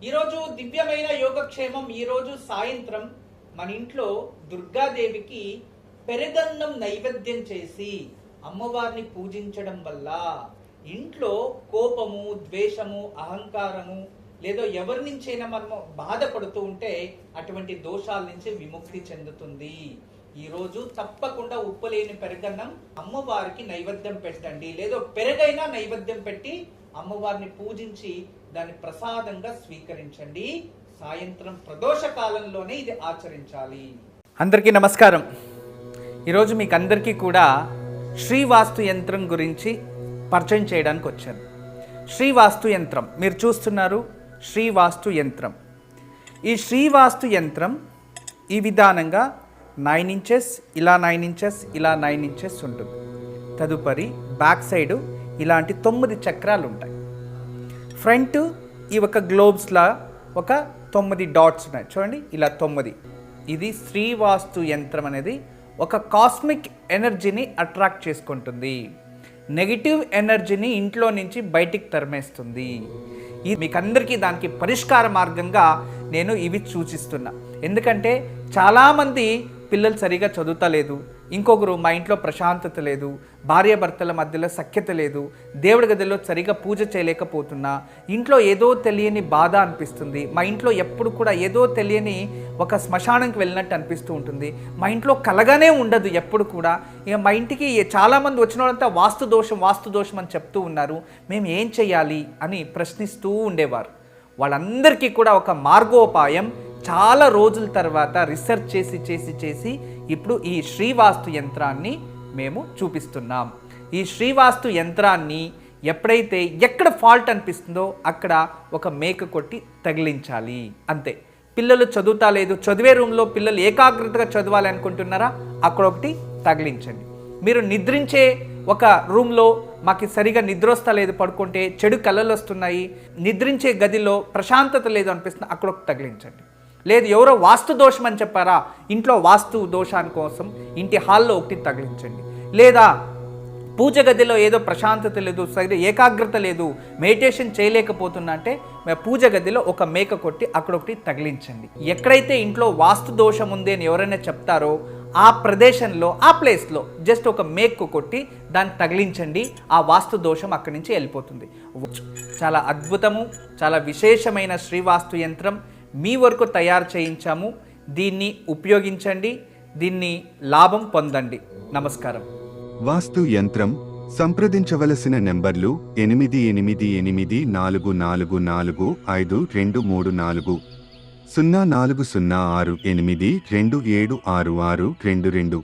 ఈరోజు దివ్యమైన యోగక్షేమం. ఈరోజు సాయంత్రం మన ఇంట్లో దుర్గాదేవికి పెరుగన్నం నైవేద్యం చేసి అమ్మవారిని పూజించడం వల్ల ఇంట్లో కోపము, ద్వేషము, అహంకారము లేదో ఎవరి నుంచైనా మనము బాధపడుతూ ఉంటే అటువంటి దోషాల నుంచి విముక్తి చెందుతుంది. ఈరోజు తప్పకుండా ఉప్పు లేని పెరుగన్నం అమ్మవారికి నైవేద్యం పెట్టండి, లేదో పెరుగైనా నైవేద్యం పెట్టి అమ్మవారిని పూజించి దాన్ని ప్రసాదంగా స్వీకరించండి. సాయంత్రం ప్రదోష కాలంలోనే ఇది ఆచరించాలి. అందరికీ నమస్కారం. ఈరోజు మీకు అందరికీ కూడా శ్రీవాస్తు యంత్రం గురించి పరిచయం చేయడానికి వచ్చాను. శ్రీవాస్తు యంత్రం మీరు చూస్తున్నారు. శ్రీవాస్తు యంత్రం, ఈ శ్రీవాస్తు యంత్రం ఈ విధానంగా 9 ఇంచెస్, ఇలా 9 ఇంచెస్, ఇలా 9 ఇంచెస్ ఉంటుంది. తదుపరి బ్యాక్ సైడు ఇలాంటి 9 చక్రాలు ఉంటాయి. ఫ్రంట్ ఈ ఒక గ్లోబ్స్లా ఒక 9 డాట్స్ ఉన్నాయి చూడండి, ఇలా 9. ఇది శ్రీవాస్తు యంత్రం అనేది ఒక కాస్మిక్ ఎనర్జీని అట్రాక్ట్ చేసుకుంటుంది. నెగిటివ్ ఎనర్జీని ఇంట్లో నుంచి బయటికి తరిమేస్తుంది. ఇది మీకు అందరికీ దానికి పరిష్కార మార్గంగా నేను ఇవి సూచిస్తున్నా. ఎందుకంటే చాలామంది పిల్లలు సరిగా చదువుతలేదు, ఇంకొకరు మా ఇంట్లో ప్రశాంతత లేదు, భార్యాభర్తల మధ్యలో సఖ్యత లేదు, దేవుడి గదిలో సరిగా పూజ చేయలేకపోతున్నా, ఇంట్లో ఏదో తెలియని బాధ అనిపిస్తుంది, మా ఇంట్లో ఎప్పుడు కూడా ఏదో తెలియని ఒక శ్మశానానికి వెళ్ళినట్టు అనిపిస్తూ ఉంటుంది, మా ఇంట్లో కలగానే ఉండదు ఎప్పుడు కూడా. ఇక మా ఇంటికి చాలామంది వచ్చిన వాళ్ళంతా వాస్తు దోషం అని చెప్తూ ఉన్నారు, మేము ఏం చేయాలి అని ప్రశ్నిస్తూ ఉండేవారు. వాళ్ళందరికీ కూడా ఒక మార్గోపాయం చాలా రోజుల తర్వాత రీసెర్చ్ చేసి ఇప్పుడు ఈ శ్రీవాస్తు యంత్రాన్ని మేము చూపిస్తున్నాం. ఈ శ్రీవాస్తు యంత్రాన్ని ఎప్పుడైతే ఎక్కడ ఫాల్ట్ అనిపిస్తుందో అక్కడ ఒక మేక కొట్టి తగిలించాలి, అంతే. పిల్లలు చదువుతా లేదు, చదివే రూమ్లో పిల్లలు ఏకాగ్రతగా చదవాలి అనుకుంటున్నారా, అక్కడ ఒకటి తగిలించండి. మీరు నిద్రించే ఒక రూమ్లో మాకు సరిగా నిద్ర వస్తలేదు, పడుకుంటే చెడు కళలు వస్తున్నాయి, నిద్రించే గదిలో ప్రశాంతత లేదు అనిపిస్తుంది, అక్కడ ఒకటి తగిలించండి. లేదు ఎవరో వాస్తు దోషం అని చెప్పారా, ఇంట్లో వాస్తు దోషాని కోసం ఇంటి హాల్లో ఒకటి తగిలించండి. లేదా పూజ గదిలో ఏదో ప్రశాంతత లేదు, సరిగ్గా ఏకాగ్రత లేదు, మెడిటేషన్ చేయలేకపోతున్నా అంటే పూజ గదిలో ఒక మేక కొట్టి అక్కడ ఒకటి తగిలించండి. ఎక్కడైతే ఇంట్లో వాస్తు దోషం ఉంది అని ఎవరైనా చెప్తారో ఆ ప్రదేశంలో, ఆ ప్లేస్లో జస్ట్ ఒక మేకు కొట్టి దాన్ని తగిలించండి. ఆ వాస్తు దోషం అక్కడి నుంచి వెళ్ళిపోతుంది. చాలా అద్భుతము, చాలా విశేషమైన శ్రీవాస్తు యంత్రం మీ వరకు తయారు చేయించాము. దీన్ని ఉపయోగించండి, దీన్ని లాభం పొందండి. నమస్కారం. వాస్తు యంత్రం సంప్రదించవలసిన నెంబర్లు 8844452334 040682766622.